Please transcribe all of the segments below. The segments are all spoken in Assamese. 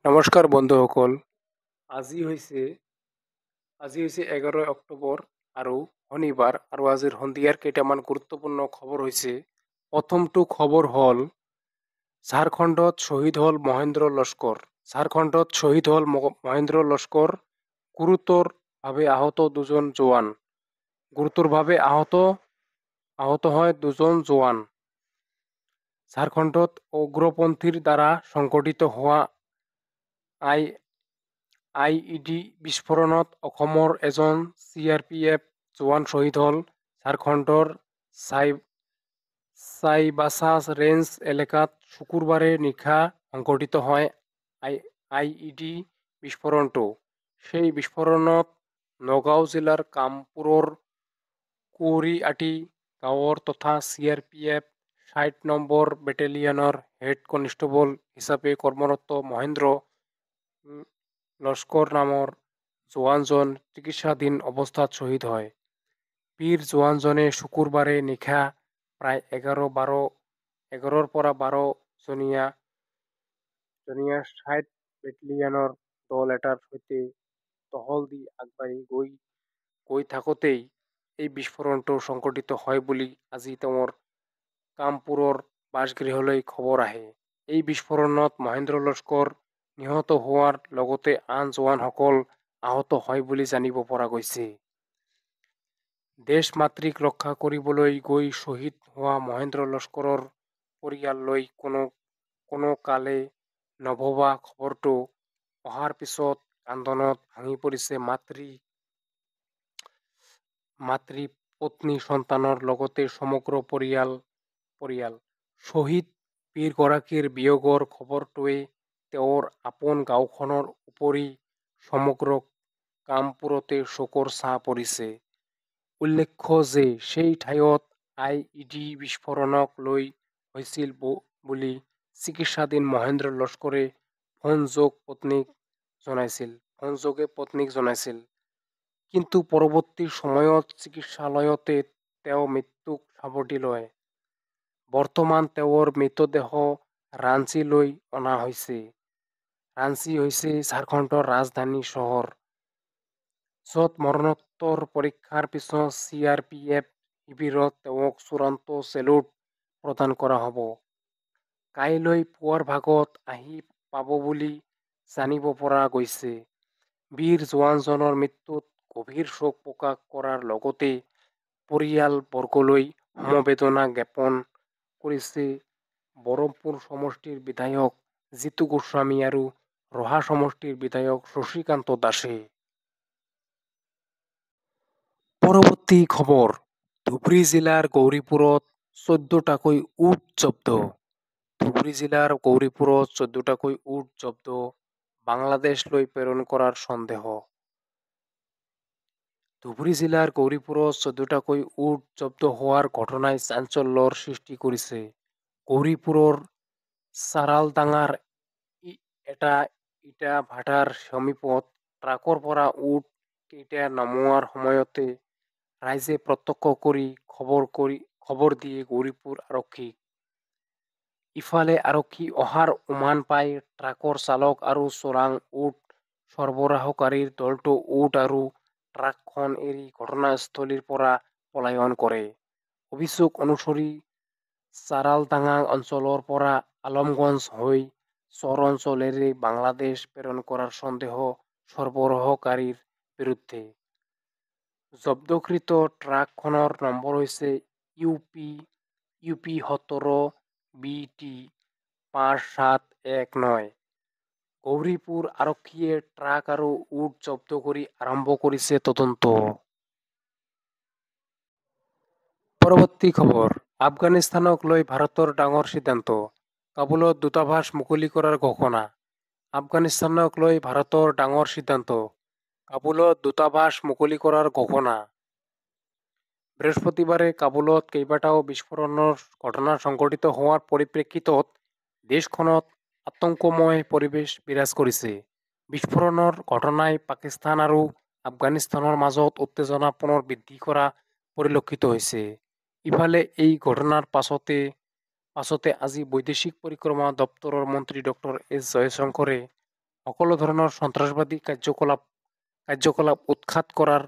নমস্কাৰ বন্ধুসকল। আজি হৈছে 11 অক্টোবৰ আৰু শনিবাৰ আৰু আজিৰ সন্ধিয়াৰ কেইটামান গুৰুত্বপূৰ্ণ খবৰ হৈছে। প্ৰথমটো খবৰ হ'ল ঝাৰখণ্ডত শ্বহীদ হ'ল মহেন্দ্ৰ লস্কৰ। ঝাৰখণ্ডত শ্বহীদ হ'ল মহেন্দ্ৰ লস্কৰ। গুৰুতৰভাৱে আহত দুজন জোৱান। গুৰুতৰভাৱে আহত হয় দুজন জোৱান। ঝাৰখণ্ডত উগ্ৰপন্থীৰ দ্বাৰা সংঘটিত হোৱা আইইডি বিস্ফোৰণত অসমৰ এজন CRPF জোৱান শ্বহীদ হ'ল। ঝাৰখণ্ডৰ চাইবাসা ৰেঞ্জ এলেকাত শুকুৰবাৰে নিশা সংঘটিত হয় আইইডি বিস্ফোৰণটো। সেই বিস্ফোৰণত নগাঁও জিলাৰ কামপুৰৰ কুঁৱৰীআটি গাঁৱৰ তথা CRPF ৬০ নম্বৰ বেটেলিয়নৰ হেড কনিষ্টেবল হিচাপে কৰ্মৰত মহেন্দ্ৰ লস্কৰ নামৰ জোৱানজন চিকিৎসাধীন অৱস্থাত শ্বহীদ হয়। বীৰ জোৱানজনে শুকুৰবাৰে নিশা প্ৰায় ১১ৰ পৰা ১২ জনীয়া ৬০ বেটেলিয়নৰ দল এটাৰ সৈতে টহল দি আগবাঢ়ি গৈ থাকোঁতেই এই বিস্ফোৰণটো সংঘটিত হয় বুলি আজি তেওঁৰ কামপুৰৰ বাসগৃহলৈ খবৰ আহে। এই বিস্ফোৰণত মহেন্দ্ৰ লস্কৰ নিহত হোৱাৰ লগতে আন জোৱানসকল আহত হয় বুলি জানিব পৰা গৈছে। দেশ মাতৃক ৰক্ষা কৰিবলৈ গৈ শ্বহীদ হোৱা মহেন্দ্ৰ লস্কৰৰ পৰিয়াললৈ কোনো কালে নভবা খবৰটো অহাৰ পিছত কান্দোনত ভাঙি পৰিছে মাতৃ, পত্নী, সন্তানৰ লগতে সমগ্ৰ পৰিয়াল। শ্বহীদ বীৰগৰাকীৰ বিয়োগৰ খবৰটোৱে তেওঁৰ আপোন গাঁওখনৰ উপৰি সমগ্ৰ কামপুৰতে শোকৰ ছাঁ পৰিছে। উল্লেখ্য যে সেই ঠাইত আইইডি বিস্ফোৰণক লৈ হৈছিল বুলি চিকিৎসাধীন মহেন্দ্ৰ লস্কৰে ফোনযোগে পত্নীক জনাইছিল। কিন্তু পৰৱৰ্তী সময়ত চিকিৎসালয়তে তেওঁ মৃত্যুক সাৱটি লয়। বৰ্তমান তেওঁৰ মৃতদেহ ৰাঞ্চীলৈ অনা হৈছে। ৰাঞ্চী হৈছে ঝাৰখণ্ডৰ ৰাজধানী চহৰ, য'ত মৰণোত্তৰ পৰীক্ষাৰ পিছত CRPF শিবিৰত তেওঁক চূড়ান্ত চেল্যুট প্ৰদান কৰা হ'ব। কাইলৈ পুৱাৰ ভাগত আহি পাব বুলি জানিব পৰা গৈছে। বীৰ জোৱানজনৰ মৃত্যুত গভীৰ শোক প্ৰকাশ কৰাৰ লগতে পৰিয়ালবৰ্গলৈ সমবেদনা জ্ঞাপন কৰিছে বৰমপুৰ সমষ্টিৰ বিধায়ক জিতু গোস্বামী আৰু ৰহা সমষ্টিৰ বিধায়ক শশীকান্ত দাসে। পৰৱৰ্তী খবৰ, ধুবুৰী জিলাৰ গৌৰীপুৰত 14টাকৈ উট জব্দ। ধুবুৰী জিলাৰ গৌৰীপুৰত 14টাকৈ উট জব্দ, বাংলাদেশলৈ প্ৰেৰণ কৰাৰ সন্দেহ। ধুবুৰী জিলাৰ গৌৰীপুৰত 14টাকৈ উট জব্দ হোৱাৰ ঘটনাই চাঞ্চল্যৰ সৃষ্টি কৰিছে। গৌৰীপুৰৰ চাৰালডাঙাৰ এটা ইটা ভাটাৰ সমীপত ট্ৰাকৰ পৰা উট কেইটা নমোৱাৰ সময়তে ৰাইজে প্ৰত্যক্ষ কৰি খবৰ দিয়ে গৌৰীপুৰ আৰক্ষীক। ইফালে আৰক্ষী অহাৰ উমান পাই ট্ৰাকৰ চালক আৰু চোৰাং উট সৰবৰাহকাৰীৰ দলটো উট আৰু ট্ৰাকখন এৰি ঘটনাস্থলীৰ পৰা পলায়ন কৰে। অভিযোগ অনুসৰি চাৰালডাঙা অঞ্চলৰ পৰা আলমগঞ্জ হৈ চৰ অঞ্চলেৰে বাংলাদেশ প্ৰেৰণ কৰাৰ সন্দেহ সৰবৰাহকাৰীৰ বিৰুদ্ধে। জব্দকৃত ট্ৰাকখনৰ নম্বৰ হৈছে UP 17BT 5719। গৌৰীপুৰ আৰক্ষীয়ে ট্ৰাক আৰু উট জব্দ কৰি আৰম্ভ কৰিছে তদন্ত। পৰৱৰ্তী খবৰ, আফগানিস্তানক লৈ ভাৰতৰ ডাঙৰ সিদ্ধান্ত, কাবুলত দূতাবাস মুকলি কৰাৰ ঘোষণা। আফগানিস্তানক লৈ ভাৰতৰ ডাঙৰ সিদ্ধান্ত, কাবুলত দূতাবাস মুকলি কৰাৰ ঘোষণা। বৃহস্পতিবাৰে কাবুলত কেইবাটাও বিস্ফোৰণৰ ঘটনা সংঘটিত হোৱাৰ পৰিপ্ৰেক্ষিতত দেশখনত আতংকময় পৰিৱেশ বিৰাজ কৰিছে। বিস্ফোৰণৰ ঘটনাই পাকিস্তান আৰু আফগানিস্তানৰ মাজত উত্তেজনা পুনৰ বৃদ্ধি কৰা পৰিলক্ষিত হৈছে। ইফালে এই ঘটনাৰ পাছতে আজি বৈদেশিক পৰিক্ৰমা দপ্তৰৰ মন্ত্ৰী ডক্টৰ এছ জয়শংকৰে সকলো ধৰণৰ সন্ত্ৰাসবাদী কাৰ্যকলাপ উৎখাত কৰাৰ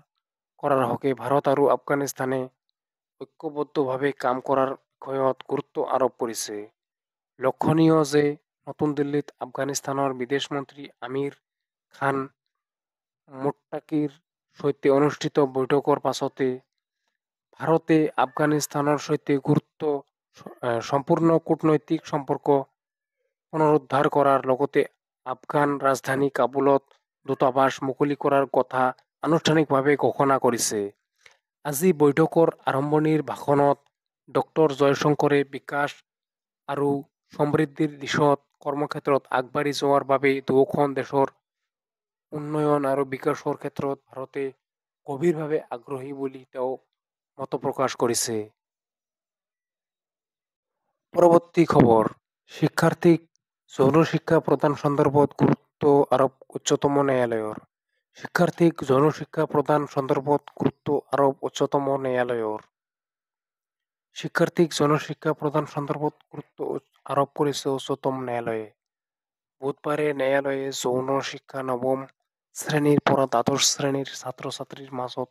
হকে ভাৰত আৰু আফগানিস্তানে ঐক্যবদ্ধভাৱে কাম কৰাৰ বিষয়ত গুৰুত্ব আৰোপ কৰিছে। লক্ষণীয় যে নতুন দিল্লীত আফগানিস্তানৰ বিদেশ মন্ত্ৰী আমিৰ খান মুট্টাকিৰ সৈতে অনুষ্ঠিত বৈঠকৰ পাছতে ভাৰতে আফগানিস্তানৰ সৈতে সম্পূৰ্ণ কূটনৈতিক সম্পৰ্ক পুনৰুদ্ধাৰ কৰাৰ লগতে আফগান ৰাজধানী কাবুলত দূতাবাস মুকলি কৰাৰ কথা আনুষ্ঠানিকভাৱে ঘোষণা কৰিছে। আজি বৈঠকৰ আৰম্ভণিৰ ভাষণত ডক্টৰ জয়শংকৰে বিকাশ আৰু সমৃদ্ধিৰ দিশত কৰ্মক্ষেত্ৰত আগবাঢ়ি যোৱাৰ বাবে দুয়োখন দেশৰ উন্নয়ন আৰু বিকাশৰ ক্ষেত্ৰত ভাৰতে গভীৰভাৱে আগ্ৰহী বুলি তেওঁ মত প্ৰকাশ কৰিছে। পৰৱৰ্তী খবৰ, শিক্ষাৰ্থীক যৌন শিক্ষা প্ৰদান সন্দৰ্ভত গুৰুত্ব আৰোপ উচ্চতম ন্যায়ালয়ৰ। শিক্ষাৰ্থীক যৌন শিক্ষা প্ৰদান সন্দৰ্ভত গুৰুত্ব আৰোপ উচ্চতম ন্যায়ালয়ৰ। শিক্ষাৰ্থীক যৌন শিক্ষা প্ৰদান সন্দৰ্ভত গুৰুত্ব আৰোপ কৰিছে উচ্চতম ন্যায়ালয়ে। বুধবাৰে ন্যায়ালয়ে যৌন শিক্ষা নৱম শ্ৰেণীৰ পৰা দ্বাদশ শ্ৰেণীৰ ছাত্ৰ-ছাত্ৰীৰ মাজত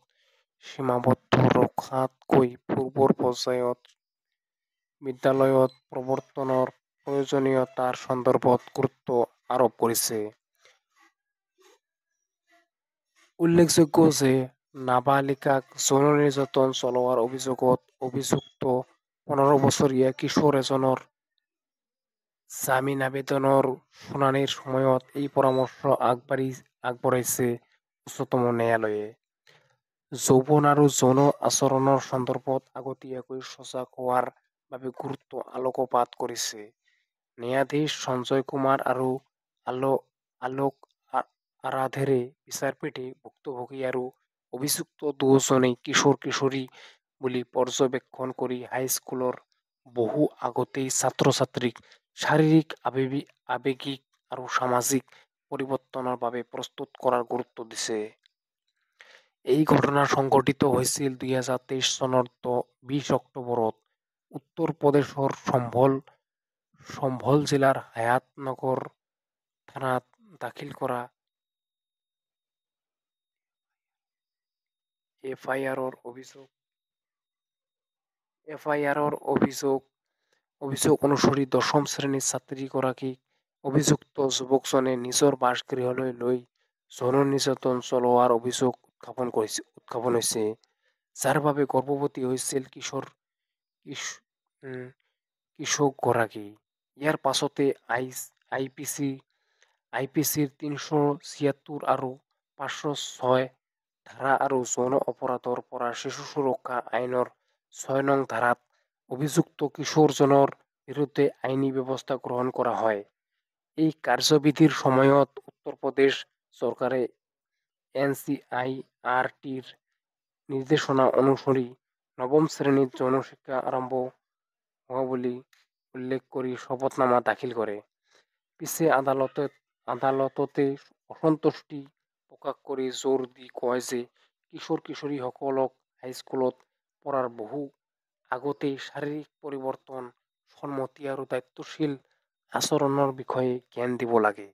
সীমাবদ্ধ ৰখাতকৈ পূৰ্বৰ পৰ্যায়ত বিদ্যালয়ত প্ৰৱৰ্তনৰ প্ৰয়োজনীয়তাৰ সন্দৰ্ভত গুৰুত্ব আৰোপ কৰিছে। উল্লেখযোগ্য যে নাবালিকাক যৌন নিৰ্যাতন চলোৱাৰ অভিযোগত অভিযুক্ত 15 বছৰীয়া কিশোৰ এজনৰ জামিন আবেদনৰ শুনানিৰ সময়ত এই পৰামৰ্শ আগবঢ়াইছে উচ্চতম ন্যায়ালয়ে। যৌৱন আৰু যৌন আচৰণৰ সন্দৰ্ভত আগতীয়াকৈ সজাগ হোৱাৰ বাবে গুৰুত্ব আলোকপাত কৰিছে। ন্যায়াধীশ সঞ্জয় কুমাৰ আৰু আলোক আৰাধেৰে বিচাৰপীঠে ভুক্তভোগী আৰু অভিযুক্ত দুয়োজনেই কিশোৰ-কিশোৰী বুলি পৰ্যবেক্ষণ কৰি হাইস্কুলৰ বহু আগতেই ছাত্ৰ-ছাত্ৰীক শাৰীৰিক, আৱেগিক আৰু সামাজিক পৰিৱৰ্তনৰ বাবে প্ৰস্তুত কৰাৰ গুৰুত্ব দিছে। এই ঘটনা সংঘটিত হৈছিল 2023 চনৰ 20 অক্টোবৰত উত্তৰ প্ৰদেশৰ সম্ভল জিলাৰ হায়াত নগৰ থানাত দাখিল কৰা এফআইআৰৰ অভিযোগ অনুসৰি দশম শ্ৰেণীৰ ছাত্ৰীগৰাকীক অভিযুক্ত যুৱকজনে নিজৰ বাসগৃহলৈ লৈ যৌন নিৰ্যাতন চলোৱাৰ অভিযোগ উত্থাপন হৈছে, যাৰ বাবে গৰ্ভৱতী হৈছিল কিশোৰগৰাকী। ইয়াৰ পাছতে আইপিচিৰ 376 আৰু 506 ধাৰা আৰু যৌন অপৰাধৰ পৰা শিশু সুৰক্ষা আইনৰ 6 নং ধাৰাত অভিযুক্ত কিশোৰজনৰ বিৰুদ্ধে আইনী ব্যৱস্থা গ্ৰহণ কৰা হয়। এই কাৰ্যবিধিৰ সময়ত উত্তৰ প্ৰদেশ চৰকাৰে NCIRTৰ নিৰ্দেশনা অনুসৰি নৱম শ্ৰেণীত যৌন শিক্ষা আৰম্ভ হোৱা বুলি উল্লেখ কৰি শপতনামা দাখিল কৰে। পিছে আদালততে অসন্তুষ্টি প্ৰকাশ কৰি জোৰ দি কয় যে কিশোৰ-কিশোৰীসকলক হাইস্কুলত পঢ়াৰ বহু আগতেই শাৰীৰিক পৰিৱৰ্তন, সন্মতি আৰু দায়িত্বশীল আচৰণৰ বিষয়ে জ্ঞান দিব লাগে।